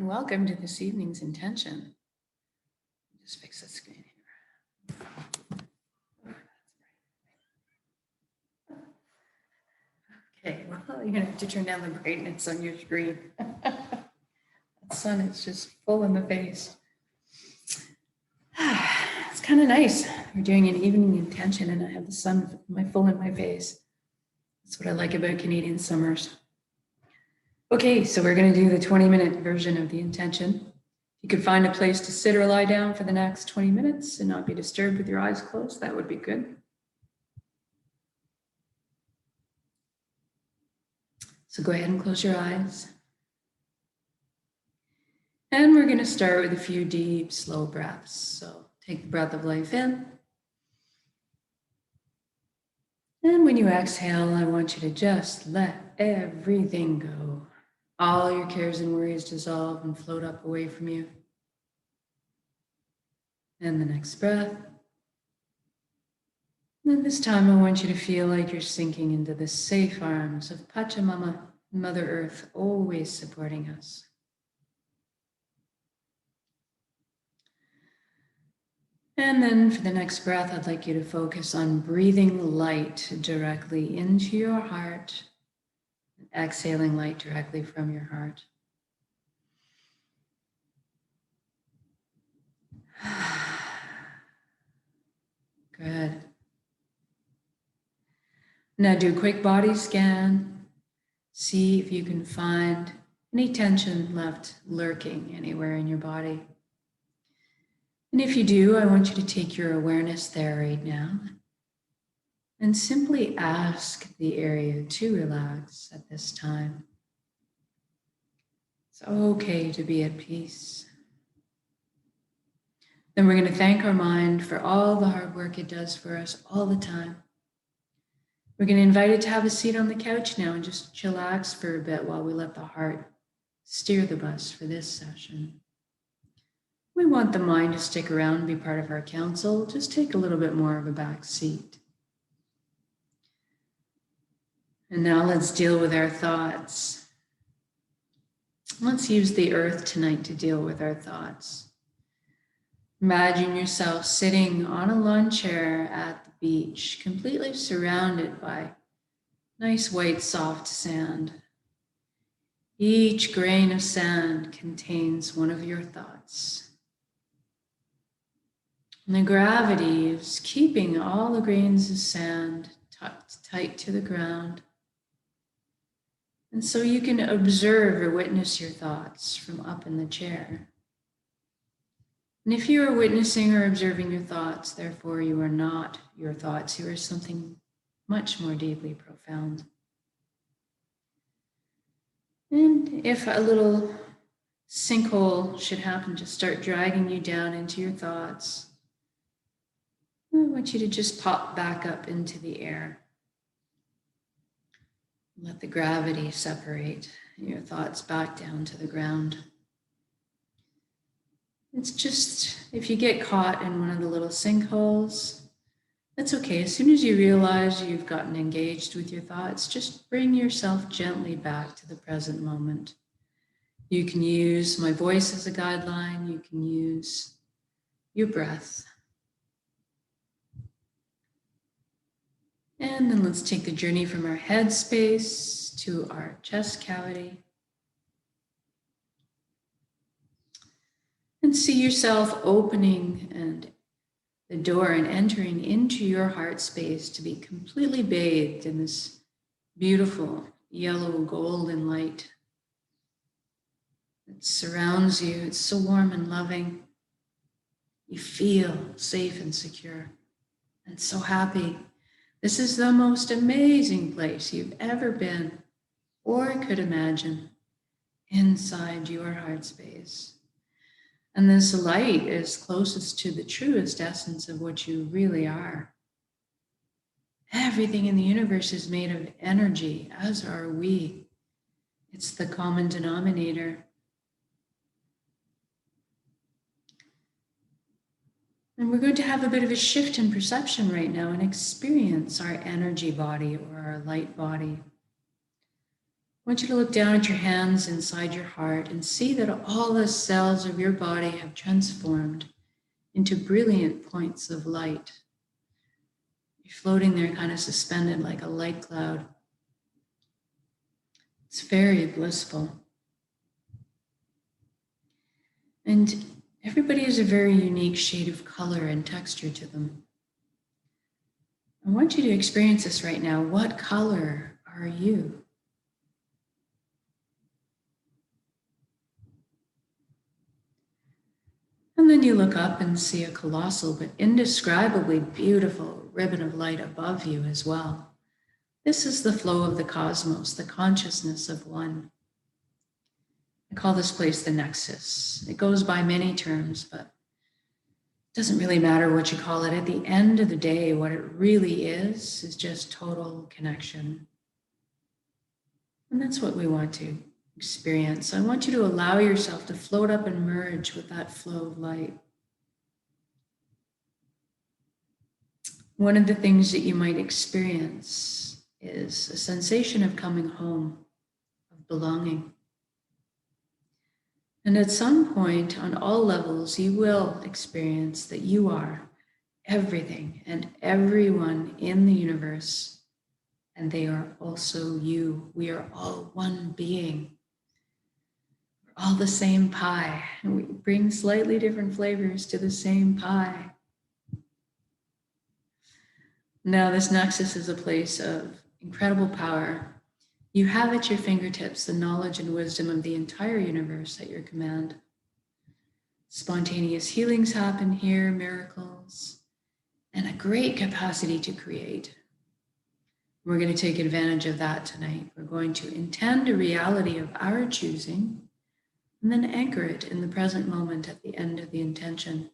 welcome to this evening's intention. Just fix the screen here. Okay, well, you're gonna have to turn down the brightness on your screen. The sun is just full in the face. It's kind of nice. We're doing an evening intention and I have the sun full in my face. That's what I like about Canadian summers. Okay, so we're going to do the 20-minute version of the intention. If you could find a place to sit or lie down for the next 20 minutes and not be disturbed with your eyes closed, that would be good. So go ahead and close your eyes. And we're going to start with a few deep, slow breaths. So take the breath of life in. And when you exhale, I want you to just let everything go. All your cares and worries dissolve and float up away from you. And the next breath. And this time I want you to feel like you're sinking into the safe arms of Pachamama, Mother Earth, always supporting us. And then for the next breath, I'd like you to focus on breathing light directly into your heart. Exhaling light directly from your heart. Good. Now do a quick body scan. See if you can find any tension left lurking anywhere in your body. And if you do, I want you to take your awareness there right now and simply ask the area to relax at this time. It's okay to be at peace. Then we're going to thank our mind for all the hard work it does for us all the time. We're going to invite it to have a seat on the couch now and just chillax for a bit while we let the heart steer the bus for this session. We want the mind to stick around and be part of our council. Just take a little bit more of a back seat. And now let's deal with our thoughts. Let's use the earth tonight to deal with our thoughts. Imagine yourself sitting on a lawn chair at the beach, completely surrounded by nice white soft sand. Each grain of sand contains one of your thoughts. And the gravity is keeping all the grains of sand tucked tight to the ground. And so you can observe or witness your thoughts from up in the chair. And if you are witnessing or observing your thoughts, therefore you are not your thoughts, you are something much more deeply profound. And if a little sinkhole should happen to start dragging you down into your thoughts, I want you to just pop back up into the air. Let the gravity separate your thoughts back down to the ground. It's just, if you get caught in one of the little sinkholes, that's okay. As soon as you realize you've gotten engaged with your thoughts, just bring yourself gently back to the present moment. You can use my voice as a guideline. You can use your breath. And then let's take the journey from our head space to our chest cavity. And see yourself opening and the door and entering into your heart space to be completely bathed in this beautiful yellow golden light that surrounds you. It's so warm and loving. You feel safe and secure and so happy. This is the most amazing place you've ever been or could imagine inside your heart space. And this light is closest to the truest essence of what you really are. Everything in the universe is made of energy, as are we. It's the common denominator. And we're going to have a bit of a shift in perception right now and experience our energy body or our light body. want you to look down at your hands inside your heart and see that all the cells of your body have transformed into brilliant points of light. You're floating there kind of suspended like a light cloud. It's very blissful. And everybody has a very unique shade of color and texture to them. I want you to experience this right now. What color are you? And then you look up and see a colossal but indescribably beautiful ribbon of light above you as well. This is the flow of the cosmos, the consciousness of one. I call this place the Nexus. It goes by many terms, but it doesn't really matter what you call it. At the end of the day, what it really is just total connection. And that's what we want to experience. I want you to allow yourself to float up and merge with that flow of light. One of the things that you might experience is a sensation of coming home, of belonging. And at some point, on all levels, you will experience that you are everything and everyone in the universe, and they are also you. We are all one being. We're all the same pie, and we bring slightly different flavors to the same pie. Now, this Nexus is a place of incredible power. You have at your fingertips the knowledge and wisdom of the entire universe at your command. Spontaneous healings happen here, miracles, and a great capacity to create. We're going to take advantage of that tonight. We're going to intend a reality of our choosing and then anchor it in the present moment at the end of the intention.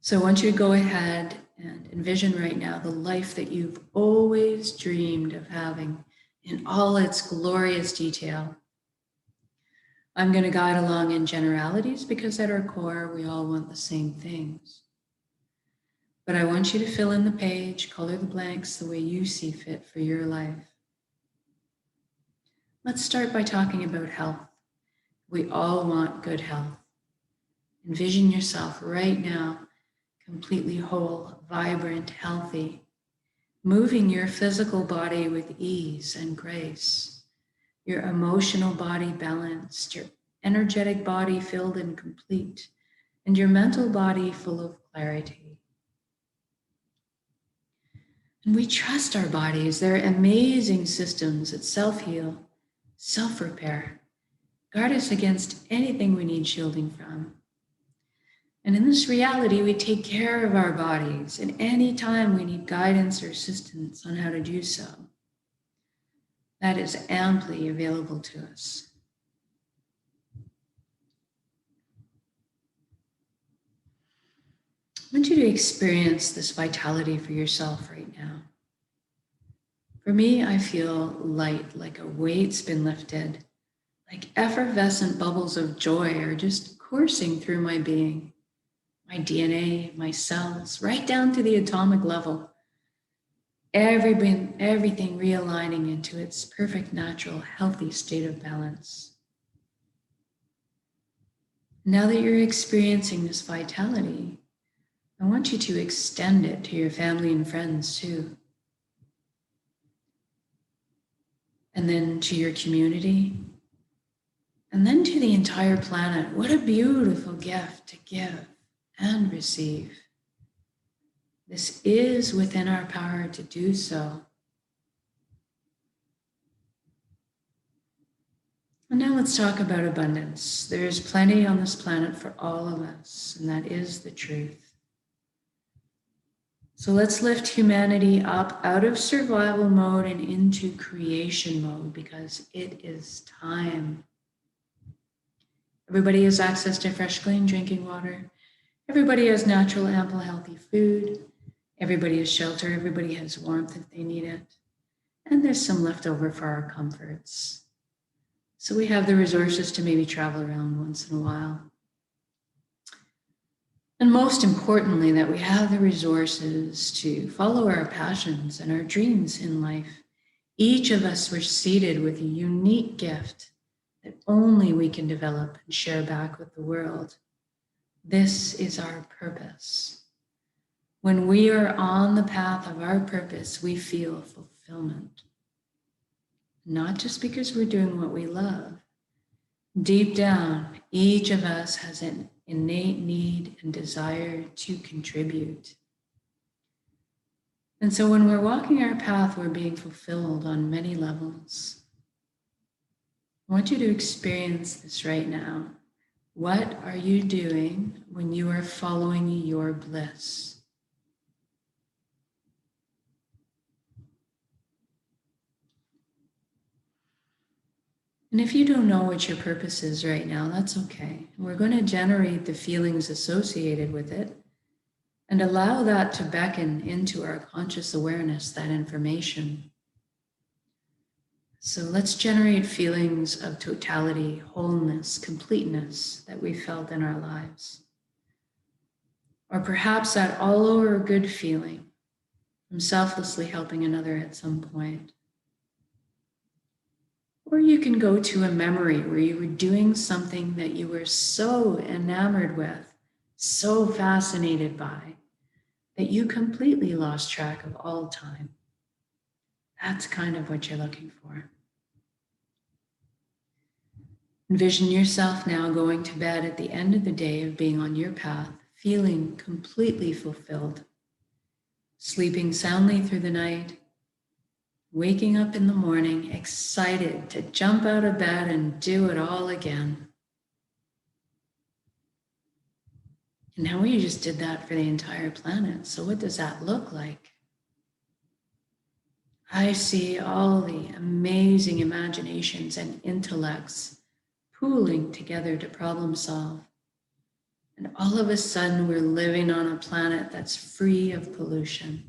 So I want you to go ahead and envision right now the life that you've always dreamed of having in all its glorious detail. I'm going to guide along in generalities because at our core, we all want the same things. But I want you to fill in the page, color the blanks the way you see fit for your life. Let's start by talking about health. We all want good health. Envision yourself right now completely whole, vibrant, healthy, moving your physical body with ease and grace, your emotional body balanced, your energetic body filled and complete, and your mental body full of clarity. And we trust our bodies. They're amazing systems that self-heal, self-repair, guard us against anything we need shielding from. And in this reality, we take care of our bodies, and any time we need guidance or assistance on how to do so, that is amply available to us. I want you to experience this vitality for yourself right now. For me, I feel light, like a weight's been lifted, like effervescent bubbles of joy are just coursing through my being. My DNA, my cells, right down to the atomic level. Everything realigning into its perfect, natural, healthy state of balance. Now that you're experiencing this vitality, I want you to extend it to your family and friends too. And then to your community. And then to the entire planet. What a beautiful gift to give and receive. This is within our power to do so. And now let's talk about abundance. There's plenty on this planet for all of us, and that is the truth. So let's lift humanity up out of survival mode and into creation mode, because it is time. Everybody has access to fresh, clean drinking water. Everybody has natural, ample, healthy food. Everybody has shelter. Everybody has warmth if they need it. And there's some left over for our comforts. So we have the resources to maybe travel around once in a while. And most importantly, that we have the resources to follow our passions and our dreams in life, Each of us were seated with a unique gift that only we can develop and share back with the world. This is our purpose. When we are on the path of our purpose, we feel fulfillment. Not just because we're doing what we love. Deep down, each of us has an innate need and desire to contribute. And so when we're walking our path, we're being fulfilled on many levels. I want you to experience this right now. What are you doing when you are following your bliss? And if you don't know what your purpose is right now, that's okay. We're going to generate the feelings associated with it and allow that to beckon into our conscious awareness, that information. So let's generate feelings of totality, wholeness, completeness that we felt in our lives. Or perhaps that all over good feeling from selflessly helping another at some point. Or you can go to a memory where you were doing something that you were so enamored with, so fascinated by, that you completely lost track of all time. That's kind of what you're looking for. Envision yourself now going to bed at the end of the day of being on your path, feeling completely fulfilled, sleeping soundly through the night, waking up in the morning, excited to jump out of bed and do it all again. And now we just did that for the entire planet. So what does that look like? I see all the amazing imaginations and intellects pooling together to problem solve. And all of a sudden, we're living on a planet that's free of pollution.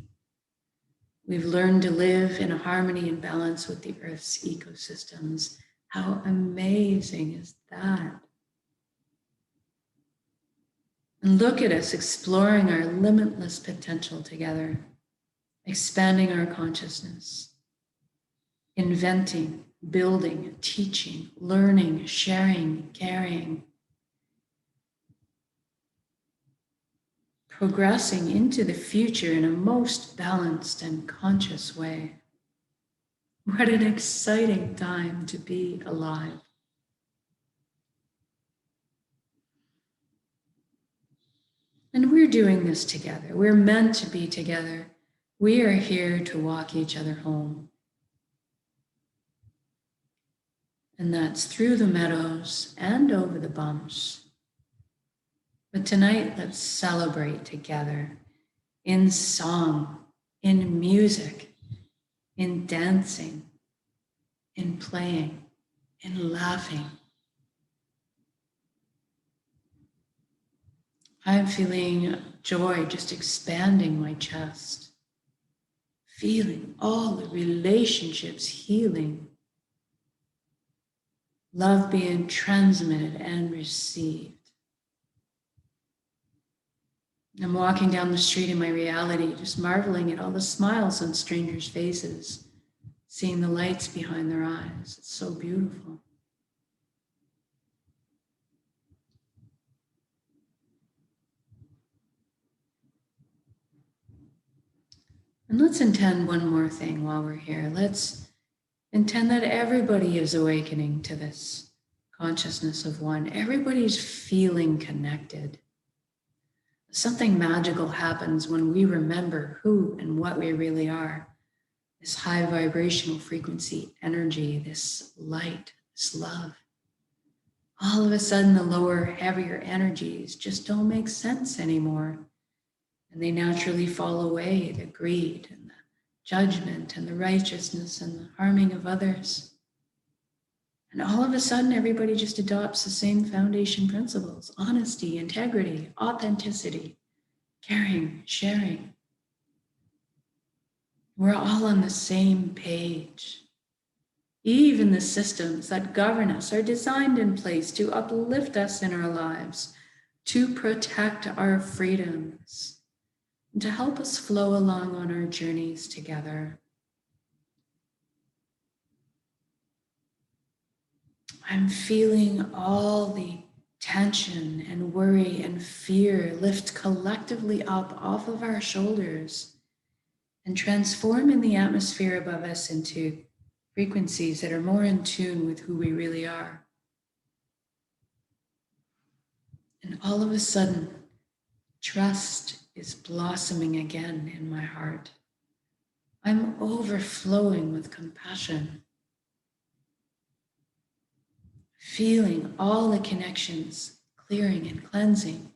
We've learned to live in harmony and balance with the Earth's ecosystems. How amazing is that? And look at us exploring our limitless potential together, expanding our consciousness, inventing, building, teaching, learning, sharing, caring, progressing into the future in a most balanced and conscious way. What an exciting time to be alive. And we're doing this together. We're meant to be together. We are here to walk each other home. And that's through the meadows and over the bumps. But tonight, let's celebrate together in song, in music, in dancing, in playing, in laughing. I'm feeling joy just expanding my chest, feeling all the relationships healing, love being transmitted and received. I'm walking down the street in my reality, just marveling at all the smiles on strangers' faces, seeing the lights behind their eyes. It's so beautiful. And let's intend one more thing while we're here. Let's intend that everybody is awakening to this consciousness of one. Everybody's feeling connected. Something magical happens when we remember who and what we really are. This high vibrational frequency energy, this light, this love. All of a sudden, the lower, heavier energies just don't make sense anymore. And they naturally fall away, the greed and the judgment and the righteousness and the harming of others. And all of a sudden, everybody just adopts the same foundation principles: honesty, integrity, authenticity, caring, sharing. We're all on the same page. Even the systems that govern us are designed in place to uplift us in our lives, to protect our freedoms, and to help us flow along on our journeys together. I'm feeling all the tension and worry and fear lift collectively up off of our shoulders and transform in the atmosphere above us into frequencies that are more in tune with who we really are. And all of a sudden, trust is blossoming again in my heart. I'm overflowing with compassion, feeling all the connections clearing and cleansing,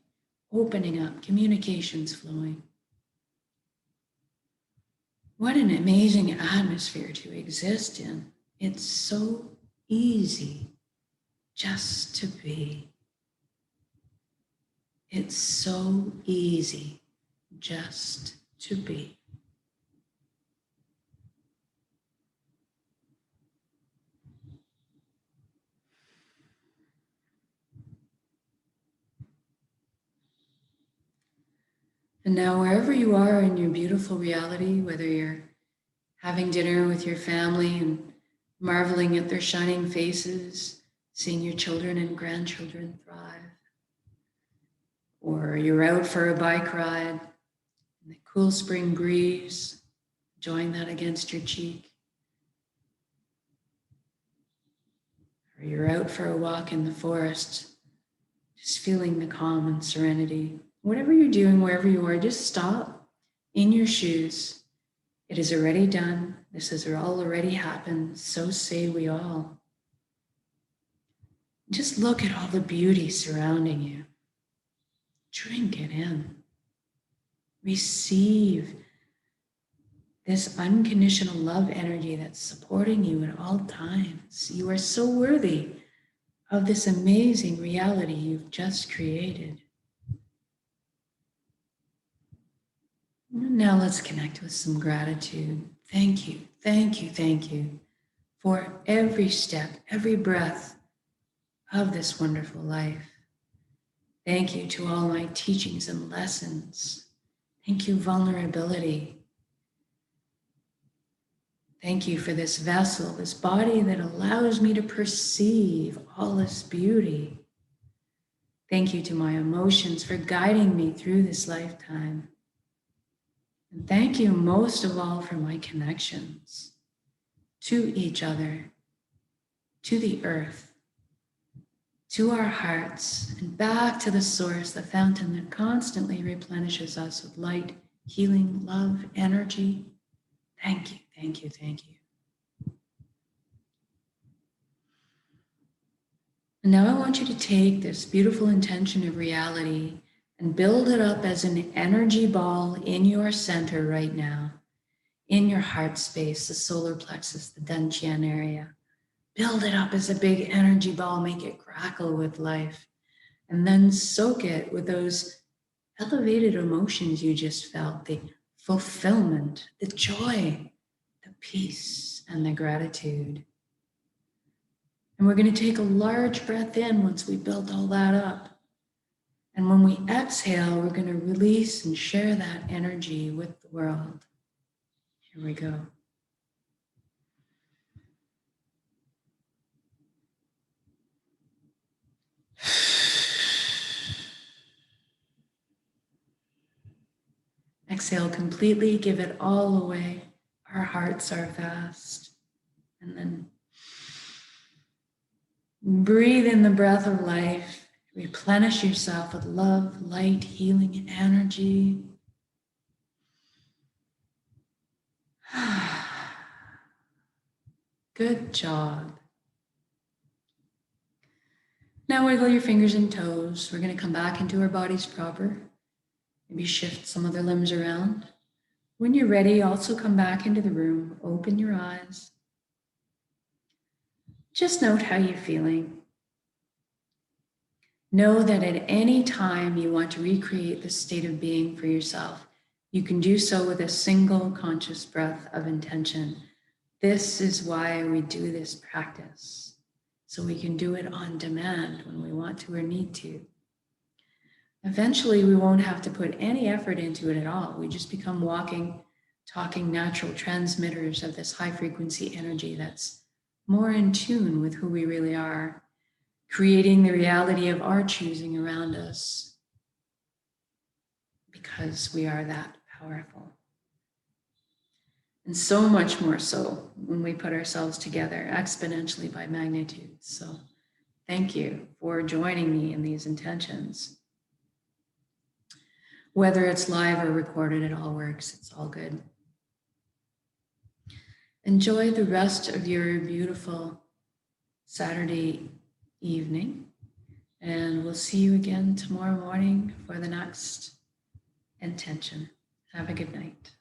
opening up, communications flowing. What an amazing atmosphere to exist in. It's so easy just to be. It's so easy just to be. And now, wherever you are in your beautiful reality, whether you're having dinner with your family and marveling at their shining faces, seeing your children and grandchildren thrive, or you're out for a bike ride in the cool spring breeze, enjoying that against your cheek, or you're out for a walk in the forest, just feeling the calm and serenity. Whatever you're doing, wherever you are, just stop in your shoes. It is already done. This has all already happened. So say we all. Just look at all the beauty surrounding you. Drink it in. Receive this unconditional love energy that's supporting you at all times. You are so worthy of this amazing reality you've just created. Now let's connect with some gratitude. Thank you, thank you, thank you for every step, every breath of this wonderful life. Thank you to all my teachings and lessons. Thank you, vulnerability. Thank you for this vessel, this body that allows me to perceive all this beauty. Thank you to my emotions for guiding me through this lifetime. And thank you most of all for my connections to each other, to the earth, to our hearts, and back to the source, the fountain that constantly replenishes us with light, healing, love, energy. Thank you, thank you, thank you. And now I want you to take this beautiful intention of reality and build it up as an energy ball in your center right now, in your heart space, the solar plexus, the dantian area. Build it up as a big energy ball, make it crackle with life, and then soak it with those elevated emotions you just felt, the fulfillment, the joy, the peace, and the gratitude. And we're going to take a large breath in once we built all that up. And when we exhale, we're going to release and share that energy with the world. Here we go. Exhale completely, give it all away. Our hearts are vast. And then breathe in the breath of life. Replenish yourself with love, light, healing, and energy. Good job. Now wiggle your fingers and toes. We're going to come back into our bodies proper. Maybe shift some other limbs around. When you're ready, also come back into the room. Open your eyes. Just note how you're feeling. Know that at any time you want to recreate this state of being for yourself, you can do so with a single conscious breath of intention. This is why we do this practice, so we can do it on demand when we want to or need to. Eventually, we won't have to put any effort into it at all. We just become walking, talking natural transmitters of this high frequency energy that's more in tune with who we really are, creating the reality of our choosing around us, because we are that powerful. And so much more so when we put ourselves together exponentially by magnitude. So thank you for joining me in these intentions. Whether it's live or recorded, it all works. It's all good. Enjoy the rest of your beautiful Saturday evening, and we'll see you again tomorrow morning for the next intention. Have a good night.